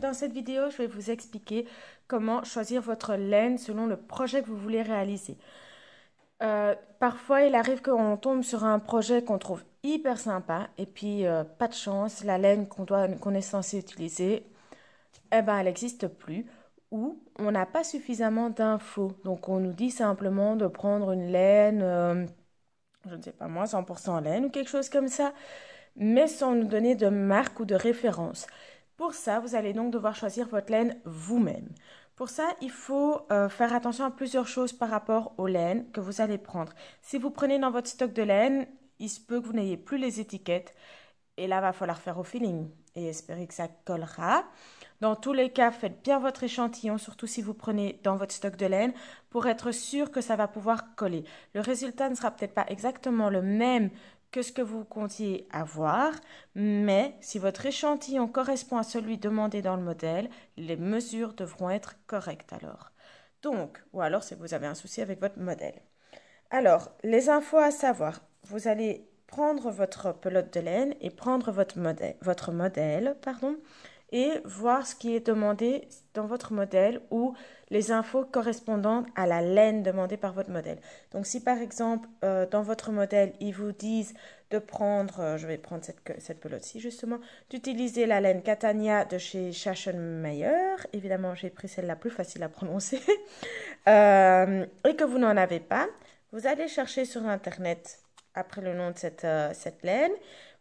Dans cette vidéo, je vais vous expliquer comment choisir votre laine selon le projet que vous voulez réaliser. Parfois, il arrive qu'on tombe sur un projet qu'on trouve hyper sympa et puis pas de chance, la laine qu'on est censé utiliser, eh ben, elle n'existe plus ou on n'a pas suffisamment d'infos. Donc, on nous dit simplement de prendre une laine, je ne sais pas moi, 100% laine ou quelque chose comme ça, mais sans nous donner de marque ou de référence. Pour ça, vous allez donc devoir choisir votre laine vous-même. Pour ça, il faut faire attention à plusieurs choses par rapport aux laines que vous allez prendre. Si vous prenez dans votre stock de laine, il se peut que vous n'ayez plus les étiquettes. Et là, il va falloir faire au feeling et espérer que ça collera. Dans tous les cas, faites bien votre échantillon, surtout si vous prenez dans votre stock de laine, pour être sûr que ça va pouvoir coller. Le résultat ne sera peut-être pas exactement le même que ce que vous comptiez avoir, mais si votre échantillon correspond à celui demandé dans le modèle, les mesures devront être correctes alors. Donc, ou alors si vous avez un souci avec votre modèle. Alors, les infos à savoir, vous allez prendre votre pelote de laine et prendre votre modèle, et voir ce qui est demandé dans votre modèle ou les infos correspondantes à la laine demandée par votre modèle. Donc, si par exemple, dans votre modèle, ils vous disent de prendre, je vais prendre cette pelote-ci justement, d'utiliser la laine Catania de chez Schachenmeier. Évidemment, j'ai pris celle la plus facile à prononcer. Et que vous n'en avez pas, vous allez chercher sur Internet après le nom de cette laine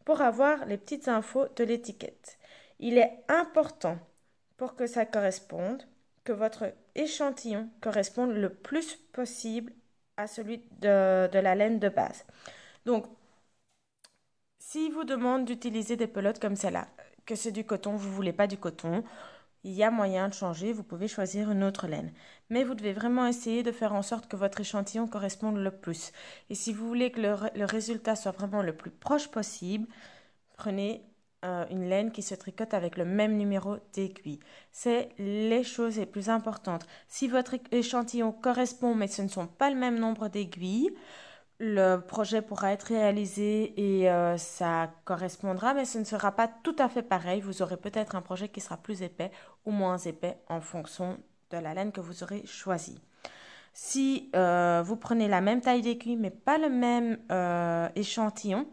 pour avoir les petites infos de l'étiquette. Il est important pour que ça corresponde, que votre échantillon corresponde le plus possible à celui de la laine de base. Donc, s'il vous demande d'utiliser des pelotes comme celle-là, que c'est du coton, vous ne voulez pas du coton, il y a moyen de changer, vous pouvez choisir une autre laine. Mais vous devez vraiment essayer de faire en sorte que votre échantillon corresponde le plus. Et si vous voulez que le résultat soit vraiment le plus proche possible, prenez une laine qui se tricote avec le même numéro d'aiguille. C'est les choses les plus importantes. Si votre échantillon correspond, mais ce ne sont pas le même nombre d'aiguilles, le projet pourra être réalisé et ça correspondra, mais ce ne sera pas tout à fait pareil. Vous aurez peut-être un projet qui sera plus épais ou moins épais en fonction de la laine que vous aurez choisie. Si vous prenez la même taille d'aiguille, mais pas le même échantillon,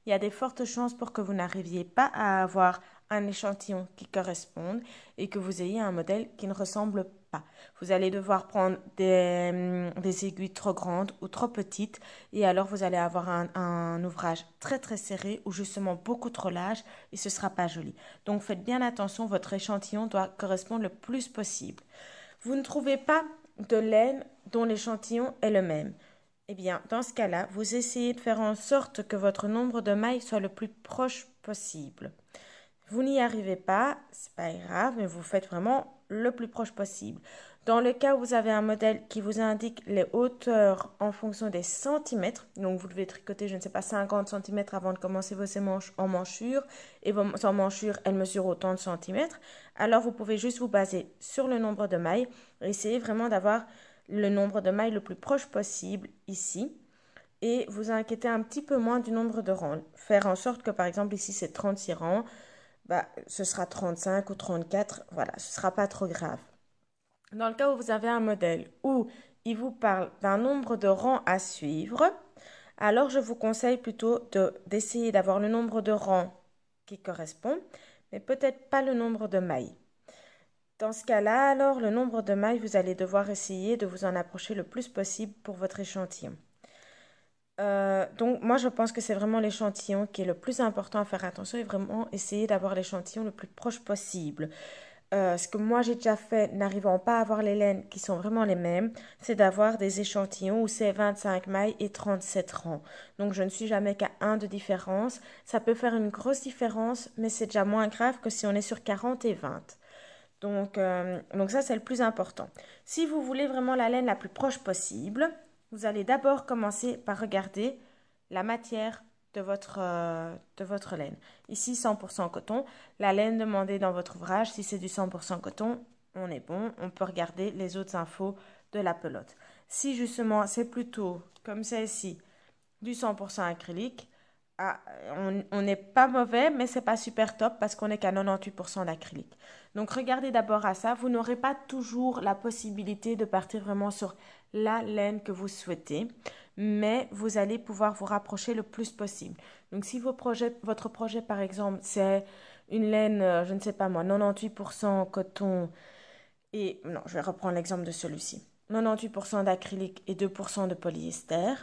il y a des fortes chances pour que vous n'arriviez pas à avoir un échantillon qui corresponde et que vous ayez un modèle qui ne ressemble pas. Vous allez devoir prendre des aiguilles trop grandes ou trop petites et alors vous allez avoir un ouvrage très très serré ou justement beaucoup trop large et ce ne sera pas joli. Donc faites bien attention, votre échantillon doit correspondre le plus possible. Vous ne trouvez pas de laine dont l'échantillon est le même. Eh bien, dans ce cas-là, vous essayez de faire en sorte que votre nombre de mailles soit le plus proche possible. Vous n'y arrivez pas, c'est pas grave, mais vous faites vraiment le plus proche possible. Dans le cas où vous avez un modèle qui vous indique les hauteurs en fonction des centimètres, donc vous devez tricoter, je ne sais pas, 50 cm avant de commencer vos manches en manchure, et vos emmanchures, elles mesurent autant de centimètres, alors vous pouvez juste vous baser sur le nombre de mailles, et essayer vraiment d'avoir le nombre de mailles le plus proche possible ici, et vous inquiétez un petit peu moins du nombre de rangs. Faire en sorte que, par exemple, ici c'est 36 rangs, ce sera 35 ou 34, voilà, ce ne sera pas trop grave. Dans le cas où vous avez un modèle où il vous parle d'un nombre de rangs à suivre, alors je vous conseille plutôt d'essayer d'avoir le nombre de rangs qui correspond, mais peut-être pas le nombre de mailles. Dans ce cas-là, alors, le nombre de mailles, vous allez devoir essayer de vous en approcher le plus possible pour votre échantillon. Donc moi je pense que c'est vraiment l'échantillon qui est le plus important à faire attention et vraiment essayer d'avoir l'échantillon le plus proche possible. Ce que moi j'ai déjà fait, n'arrivant pas à avoir les laines qui sont vraiment les mêmes, c'est d'avoir des échantillons où c'est 25 mailles et 37 rangs. Donc je ne suis jamais qu'à 1 de différence. Ça peut faire une grosse différence, mais c'est déjà moins grave que si on est sur 40 et 20. Donc ça c'est le plus important. Si vous voulez vraiment la laine la plus proche possible, vous allez d'abord commencer par regarder la matière de votre laine. Ici, 100% coton. La laine demandée dans votre ouvrage, si c'est du 100% coton, on est bon. On peut regarder les autres infos de la pelote. Si justement c'est plutôt comme celle-ci, du 100% acrylique, on n'est pas mauvais, mais c'est pas super top parce qu'on n'est qu'à 98% d'acrylique. Donc regardez d'abord à ça. Vous n'aurez pas toujours la possibilité de partir vraiment sur la laine que vous souhaitez, mais vous allez pouvoir vous rapprocher le plus possible. Donc si votre projet par exemple, c'est une laine, je ne sais pas moi, 98% coton et... Non, je vais reprendre l'exemple de celui-ci. 98% d'acrylique et 2% de polyester.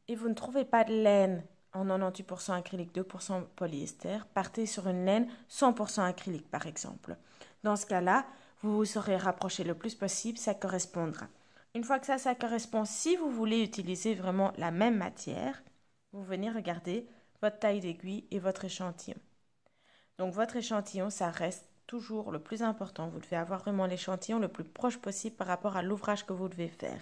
Et vous ne trouvez pas de laine en 98% acrylique, 2% polyester, partez sur une laine 100% acrylique par exemple. Dans ce cas-là, vous vous serez rapproché le plus possible, ça correspondra. Une fois que ça correspond, si vous voulez utiliser vraiment la même matière, vous venez regarder votre taille d'aiguille et votre échantillon. Donc votre échantillon, ça reste toujours le plus important. Vous devez avoir vraiment l'échantillon le plus proche possible par rapport à l'ouvrage que vous devez faire.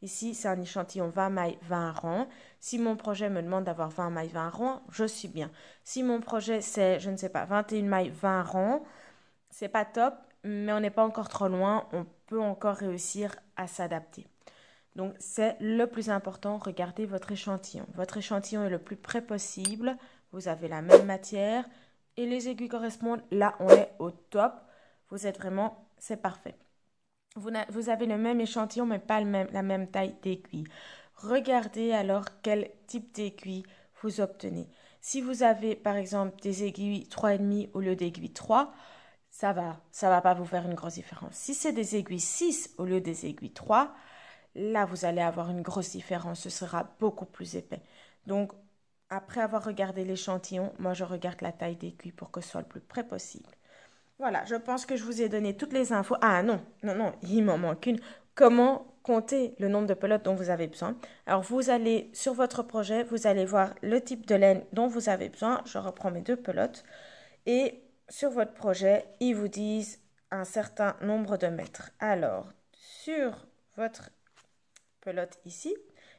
Ici, c'est un échantillon 20 mailles, 20 rangs. Si mon projet me demande d'avoir 20 mailles, 20 rangs, je suis bien. Si mon projet, c'est, je ne sais pas, 21 mailles, 20 rangs, c'est pas top, mais on n'est pas encore trop loin. On peut encore réussir à s'adapter. Donc, c'est le plus important. Regardez votre échantillon. Votre échantillon est le plus près possible. Vous avez la même matière et les aiguilles correspondent. Là, on est au top. Vous êtes vraiment, c'est parfait. Vous avez le même échantillon, mais pas la même taille d'aiguille. Regardez alors quel type d'aiguille vous obtenez. Si vous avez, par exemple, des aiguilles 3,5 au lieu d'aiguilles 3, ça va pas vous faire une grosse différence. Si c'est des aiguilles 6 au lieu des aiguilles 3, là, vous allez avoir une grosse différence. Ce sera beaucoup plus épais. Donc, après avoir regardé l'échantillon, moi, je regarde la taille d'aiguille pour que ce soit le plus près possible. Voilà, je pense que je vous ai donné toutes les infos. Ah non, il m'en manque une. Comment compter le nombre de pelotes dont vous avez besoin? Alors, vous allez sur votre projet, vous allez voir le type de laine dont vous avez besoin. Je reprends mes 2 pelotes. Et sur votre projet, ils vous disent un certain nombre de mètres. Alors, sur votre pelote ici,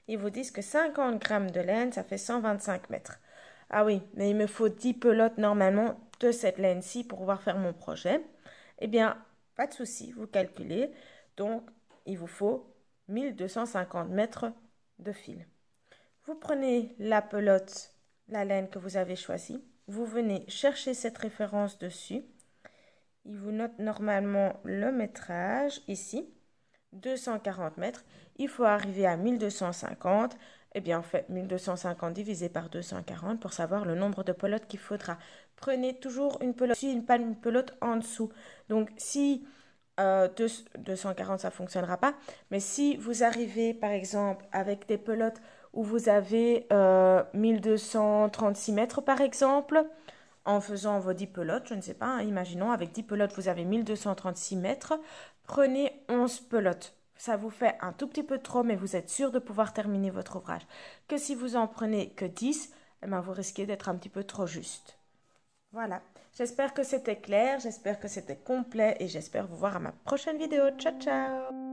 ils vous disent que 50 grammes de laine, ça fait 125 mètres. Ah oui, mais il me faut 10 pelotes normalement de cette laine-ci pour pouvoir faire mon projet. Eh bien, pas de souci, vous calculez. Donc, il vous faut 1250 mètres de fil. Vous prenez la pelote, la laine que vous avez choisie. Vous venez chercher cette référence dessus. Il vous note normalement le métrage ici, 240 mètres. Il faut arriver à 1250. Eh bien, on fait 1250 divisé par 240 pour savoir le nombre de pelotes qu'il faudra. Prenez toujours une pelote dessus, une pelote en dessous. Donc, si 240, ça ne fonctionnera pas. Mais si vous arrivez, par exemple, avec des pelotes où vous avez 1236 mètres, par exemple, en faisant vos 10 pelotes, je ne sais pas, hein, imaginons, avec 10 pelotes, vous avez 1236 mètres, prenez 11 pelotes. Ça vous fait un tout petit peu trop, mais vous êtes sûr de pouvoir terminer votre ouvrage. Que si vous en prenez que 10, eh bien, vous risquez d'être un petit peu trop juste. Voilà, j'espère que c'était clair, j'espère que c'était complet et j'espère vous voir à ma prochaine vidéo. Ciao, ciao!